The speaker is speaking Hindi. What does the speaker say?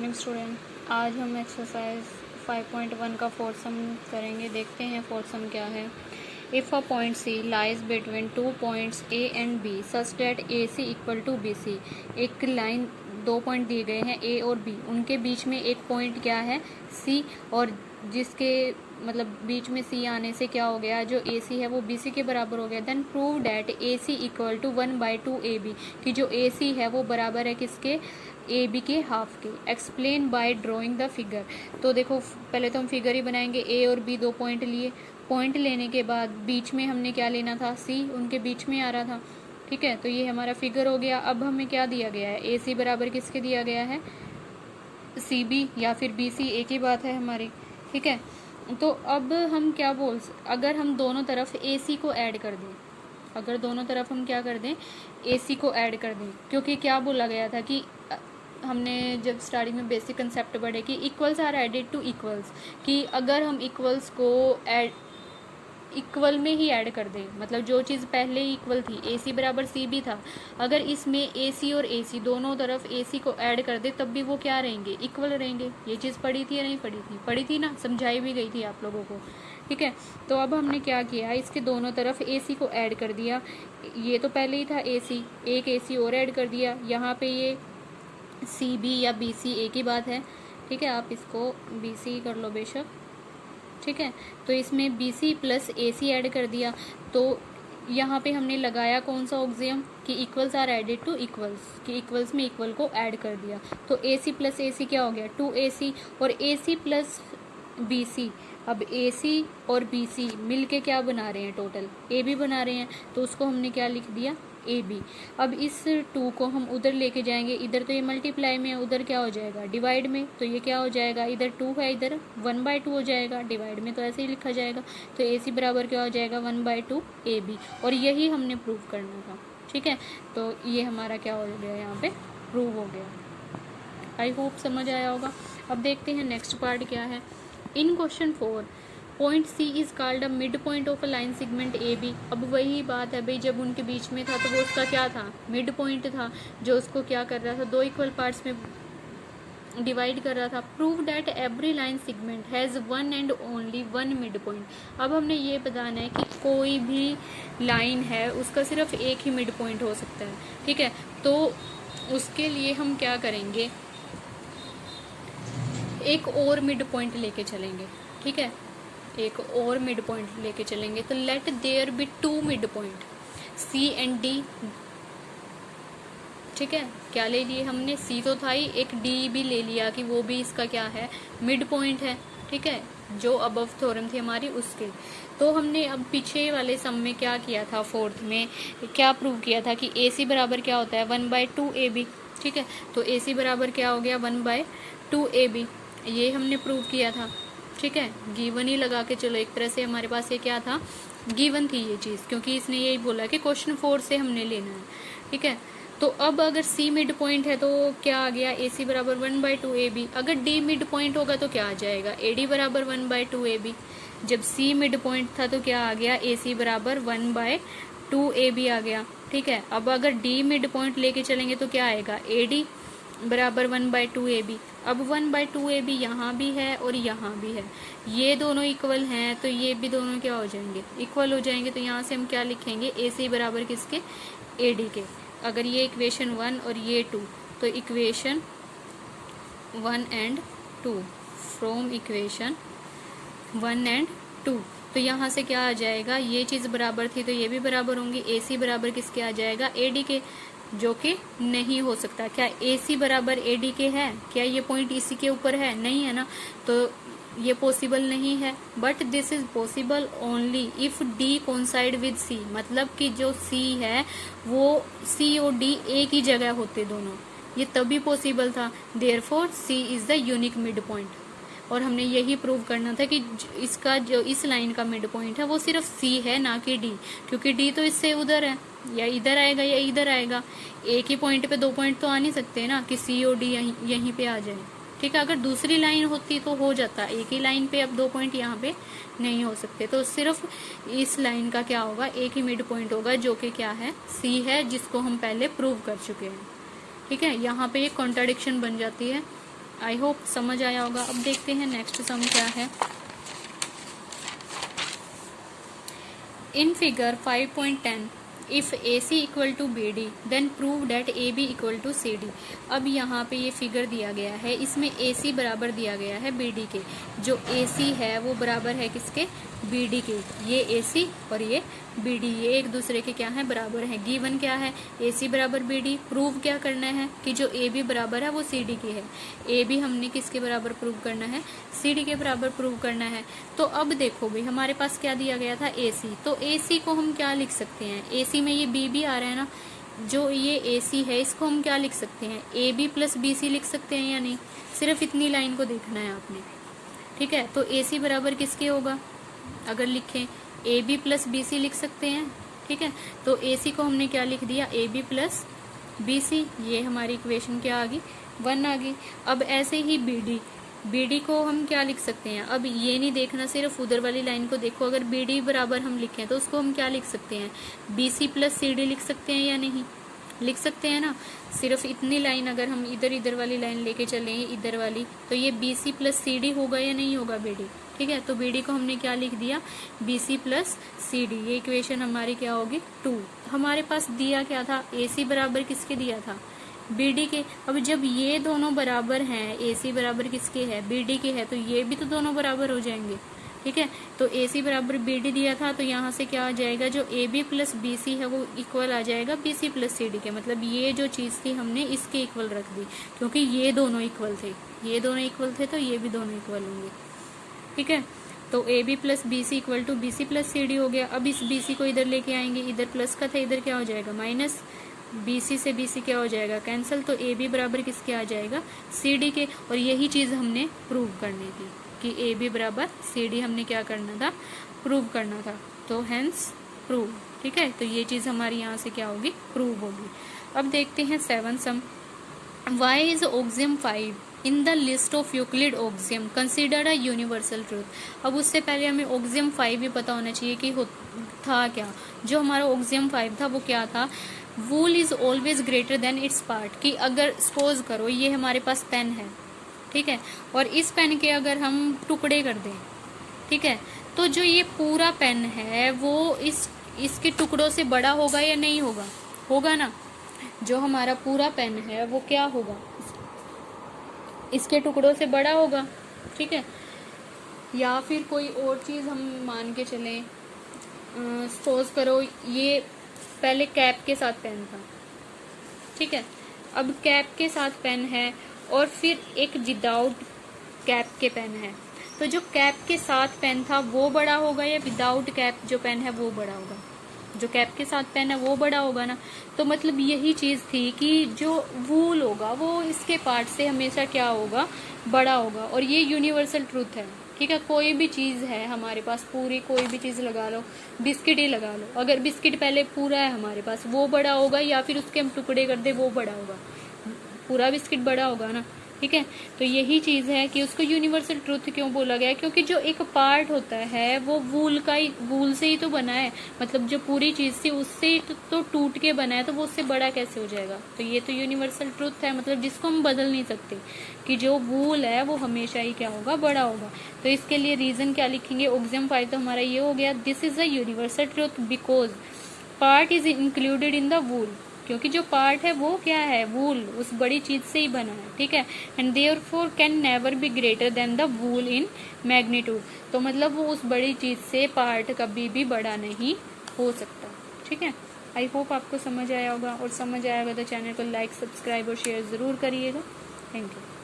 Morning student. आज हम एक्सरसाइज 5.1 का फोर्थ सम करेंगे। देखते हैं फोर्थ सम क्या है। If a point C lies between 2 points A and B such that A C equal to B C. एक लाइन, 2 पॉइंट दिए गए हैं ए और बी, उनके बीच में एक पॉइंट क्या है सी, और जिसके मतलब बीच में सी आने से क्या हो गया, जो ए सी है वो बी सी के बराबर हो गया। Then prove that A C equal to 1/2 A B, कि जो ए सी है वो बराबर है किसके, ए बी के हाफ के। Explain by drawing the figure. तो देखो पहले तो हम फिगर ही बनाएंगे। ए और बी 2 पॉइंट लिए, पॉइंट लेने के बाद बीच में हमने क्या लेना था, सी, उनके बीच में आ रहा था। ठीक है, तो ये हमारा फिगर हो गया। अब हमें क्या दिया गया है, ए सी बराबर किसके दिया गया है, सी बी या फिर बी सी, एक ही बात है हमारी। ठीक है, तो अब हम क्या अगर हम दोनों तरफ ए सी को ऐड कर दें, अगर दोनों तरफ हम क्या कर दें, ए सी को ऐड कर दें, क्योंकि क्या बोला गया था कि हमने जब स्टार्टिंग में बेसिक कंसेप्ट पढ़े कि equals are added to equals, कि अगर हम इक्वल्स को इक्वल में ही ऐड कर दें, मतलब जो चीज़ पहले ही इक्वल थी, ए सी बराबर सी भी था, अगर इसमें ए सी और ए सी दोनों तरफ ए सी को ऐड कर दे तब भी वो क्या रहेंगे, इक्वल रहेंगे। ये चीज़ पढ़ी थी या नहीं पढ़ी थी, पढ़ी थी ना, समझाई भी गई थी आप लोगों को। ठीक है, तो अब हमने क्या किया, इसके दोनों तरफ ए सी को ऐड कर दिया। ये तो पहले ही था ए सी, एक ए सी और ऐड कर दिया। यहाँ पे ये सी बी या बी सी एक ही बात है। ठीक है, आप इसको बी सी कर लो बेशक। ठीक है, तो इसमें बी सी प्लस ए सी ऐड कर दिया। तो यहाँ पे हमने लगाया कौन सा ऑक्सियम, कि equals are added to equals, कि इक्वल्स में इक्वल को ऐड कर दिया। तो ए सी प्लस ए सी क्या हो गया, 2AC, और ए सी प्लस बी सी। अब ए सी और बी सी मिल के क्या बना रहे हैं, टोटल ए बी बना रहे हैं, तो उसको हमने क्या लिख दिया, ए बी। अब इस 2 को हम उधर लेके जाएंगे, इधर तो ये मल्टीप्लाई में है, उधर क्या हो जाएगा, डिवाइड में। तो ये क्या हो जाएगा, इधर 2 है, इधर 1/2 हो जाएगा, डिवाइड में तो ऐसे ही लिखा जाएगा। तो ए सी बराबर क्या हो जाएगा, 1/2 ए बी, और यही हमने प्रूव करना था। ठीक है, तो ये हमारा क्या हो गया, यहाँ पे प्रूव हो गया। आई होप समझ आया होगा। अब देखते हैं नेक्स्ट पार्ट क्या है। In question 4 point C is called a mid point of a line segment A B. अब वही बात है भाई, जब उनके बीच में था तो वो उसका क्या था, मिड पॉइंट था, जो उसको क्या कर रहा था, 2 इक्वल पार्ट्स में डिवाइड कर रहा था। Prove that every line segment has one and only one mid point. अब हमने ये बताना है कि कोई भी लाइन है उसका सिर्फ एक ही मिड पॉइंट हो सकता है। ठीक है, तो उसके लिए हम क्या करेंगे, एक और मिड पॉइंट लेके चलेंगे। ठीक है, एक और मिड पॉइंट लेके चलेंगे। तो let there be 2 mid point C and D. ठीक है, क्या ले लिए हमने, सी तो था ही, एक डी भी ले लिया कि वो भी इसका क्या है, मिड पॉइंट है। ठीक है, जो अबव थ्योरम थी हमारी उसके। तो हमने अब पीछे वाले सम में क्या किया था, फोर्थ में क्या प्रूव किया था कि ए सी बराबर क्या होता है, 1/2 ए बी। ठीक है, तो ए सी बराबर क्या हो गया, 1/2 ए बी, ये हमने प्रूव किया था। ठीक है, गिवन ही लगा के चलो, एक तरह से हमारे पास ये क्या था, गिवन थी ये चीज़, क्योंकि इसने यही बोला कि क्वेश्चन 4 से हमने लेना है। ठीक है, तो अब अगर सी मिड पॉइंट है तो क्या आ गया, ए सी बराबर 1/2 ए बी। अगर डी मिड पॉइंट होगा तो क्या आ जाएगा, ए डी बराबर 1/2 ए बी। जब सी मिड पॉइंट था तो क्या आ गया, ए सी बराबर 1/2 ए बी आ गया। ठीक है, अब अगर डी मिड पॉइंट लेके चलेंगे तो क्या आएगा, ए डी बराबर 1/2 ए बी। अब 1/2 ए बी यहाँ भी है और यहाँ भी है, ये दोनों इक्वल हैं, तो ये भी दोनों क्या हो जाएंगे, इक्वल हो जाएंगे। तो यहाँ से हम क्या लिखेंगे, ए सी बराबर किसके, ए डी के। अगर ये इक्वेशन 1 और ये 2, तो equation 1 and 2, from equation 1 and 2, तो यहाँ से क्या आ जाएगा, ये चीज़ बराबर थी तो ये भी बराबर होंगी। ए सी बराबर किसके आ जाएगा, ए डी के, जो कि नहीं हो सकता। क्या ए सी बराबर ए डी के है, क्या ये पॉइंट इसी के ऊपर है, नहीं है ना, तो ये पॉसिबल नहीं है। But this is possible only if D coincide with C, मतलब कि जो सी है वो सी और डी एक ही जगह होते दोनों, ये तभी पॉसिबल था। Therefore C is the unique mid point, और हमने यही प्रूव करना था कि इसका जो इस लाइन का मिड पॉइंट है वो सिर्फ सी है, ना कि डी, क्योंकि डी तो इससे उधर है, या इधर आएगा या इधर आएगा। एक ही पॉइंट पे 2 पॉइंट तो आ नहीं सकते ना कि सी और डी यहीं पे आ जाए। ठीक है, अगर दूसरी लाइन होती तो हो जाता, एक ही लाइन पे अब 2 पॉइंट यहाँ पे नहीं हो सकते, तो सिर्फ इस लाइन का क्या होगा, एक ही मिड पॉइंट होगा, जो कि क्या है, सी है, जिसको हम पहले प्रूव कर चुके हैं। ठीक है, यहाँ पे एक कॉन्ट्राडिक्शन बन जाती है, आई होप समझ आया होगा। अब देखते हैं नेक्स्ट सम क्या है। In figure 5.10 if AC equal to BD then prove that AB equal to CD। अब यहाँ पे ये फिगर दिया गया है, इसमें AC बराबर दिया गया है BD के। जो AC है वो बराबर है किसके? BD के। ये AC और ये BD, ये एक दूसरे के क्या है? बराबर है। गिवन क्या है? AC बराबर BD। प्रूव क्या करना है कि जो AB बराबर है वो CD की है। AB हमने किसके बराबर प्रूव करना है? CD के बराबर प्रूव करना है। तो अब देखो भाई, हमारे पास क्या दिया गया था? AC। तो AC को हम क्या लिख सकते हैं? AC में ये B भी आ रहा है ना, जो ये AC है इसको हम क्या लिख सकते हैं? AB प्लस BC लिख सकते हैं या नहीं? सिर्फ इतनी लाइन को देखना है आपने, ठीक है। तो AC बराबर किसके होगा? अगर लिखें AB प्लस BC लिख सकते हैं, ठीक है। तो AC को हमने क्या लिख दिया? AB plus BC। ये हमारी इक्वेशन क्या आ गई? 1 आ गई। अब ऐसे ही BD को हम क्या लिख सकते हैं? अब ये नहीं देखना, सिर्फ उधर वाली लाइन को देखो। अगर BD बराबर हम लिखें तो उसको हम क्या लिख सकते हैं? BC प्लस CD लिख सकते हैं या नहीं? लिख सकते हैं ना। सिर्फ इतनी लाइन अगर हम इधर वाली लाइन लेके चलें, इधर वाली, तो ये BC प्लस CD होगा या नहीं होगा BD? ठीक है। तो BD को हमने क्या लिख दिया? BC plus CD। ये इक्वेशन हमारी क्या होगी? 2। हमारे पास दिया क्या था? AC बराबर किसके दिया था? BD के। अब जब ये दोनों बराबर हैं, AC बराबर किसके है? BD के है, तो ये भी तो दोनों बराबर हो जाएंगे, ठीक है। तो AC बराबर BD दिया था, तो यहाँ से क्या आ जाएगा? जो AB प्लस BC है वो इक्वल आ जाएगा BC प्लस CD के। मतलब ये जो चीज़ थी हमने इसके इक्वल रख दी, क्योंकि ये दोनों इक्वल थे। ये दोनों इक्वल थे तो ये भी दोनों इक्वल होंगे, ठीक है। तो AB plus BC equal to BC plus CD हो गया। अब इस BC को इधर लेके आएंगे, इधर प्लस का था, इधर क्या हो जाएगा? माइनस। BC से BC क्या हो जाएगा? कैंसिल। तो AB बराबर किसके आ जाएगा? CD के। और यही चीज़ हमने प्रूव करनी थी कि AB बराबर CD हमने क्या करना था? प्रूव करना था। तो हेंस प्रूव, ठीक है। तो ये चीज़ हमारी यहाँ से क्या होगी? प्रूव होगी। अब देखते हैं 7 सम। Why is axiom 5 in the list of Euclid axiom considered a universal truth? अब उससे पहले हमें axiom 5 भी पता होना चाहिए कि था क्या। जो हमारा axiom 5 था वो क्या था? वूल is always greater than it's part. कि अगर सपोज करो ये हमारे पास पेन है, ठीक है, और इस पेन के अगर हम टुकड़े कर दें, ठीक है, तो जो ये पूरा पेन है वो इसके टुकड़ों से बड़ा होगा या नहीं होगा? होगा ना। जो हमारा पूरा पेन है वो क्या होगा? इसके टुकड़ों से बड़ा होगा, ठीक है। या फिर कोई और चीज़ हम मान के चलें, सपोज करो ये पहले कैप के साथ पेन था, ठीक है। अब कैप के साथ पेन है और फिर एक विदाउट कैप के पेन है। तो जो कैप के साथ पेन था वो बड़ा होगा या विदाउट कैप जो पेन है वो बड़ा होगा? जो कैप के साथ पेन है वो बड़ा होगा ना। तो मतलब यही चीज़ थी कि जो वूल होगा वो इसके पार्ट से हमेशा क्या होगा? बड़ा होगा। और ये यूनिवर्सल ट्रूथ है, ठीक है। कोई भी चीज़ है हमारे पास, पूरी कोई भी चीज़ लगा लो, बिस्किट ही लगा लो, अगर बिस्किट पहले पूरा है हमारे पास वो बड़ा होगा या फिर उसके हम टुकड़े कर दे वो बड़ा होगा? पूरा बिस्किट बड़ा होगा ना, ठीक है। तो यही चीज़ है कि उसको यूनिवर्सल ट्रूथ क्यों बोला गया? क्योंकि जो एक पार्ट होता है वो वूल से ही तो बना है। मतलब जो पूरी चीज़ थी उससे ही तो टूट के बना है, तो वो उससे बड़ा कैसे हो जाएगा? तो ये तो यूनिवर्सल ट्रूथ है, मतलब जिसको हम बदल नहीं सकते कि जो वूल है वो हमेशा ही क्या होगा? बड़ा होगा। तो इसके लिए रीज़न क्या लिखेंगे? ऑक्सियम 5 तो हमारा ये हो गया, this is a universal truth because part is included in the वूल। क्योंकि जो पार्ट है वो क्या है? वूल, उस बड़ी चीज से ही बना है, ठीक है। And therefore can never be greater than the wool in magnitude. तो मतलब वो उस बड़ी चीज से पार्ट कभी भी बड़ा नहीं हो सकता, ठीक है। आई होप आपको समझ आया होगा, और समझ आया होगा तो चैनल को लाइक, सब्सक्राइब और शेयर जरूर करिएगा। Thank you.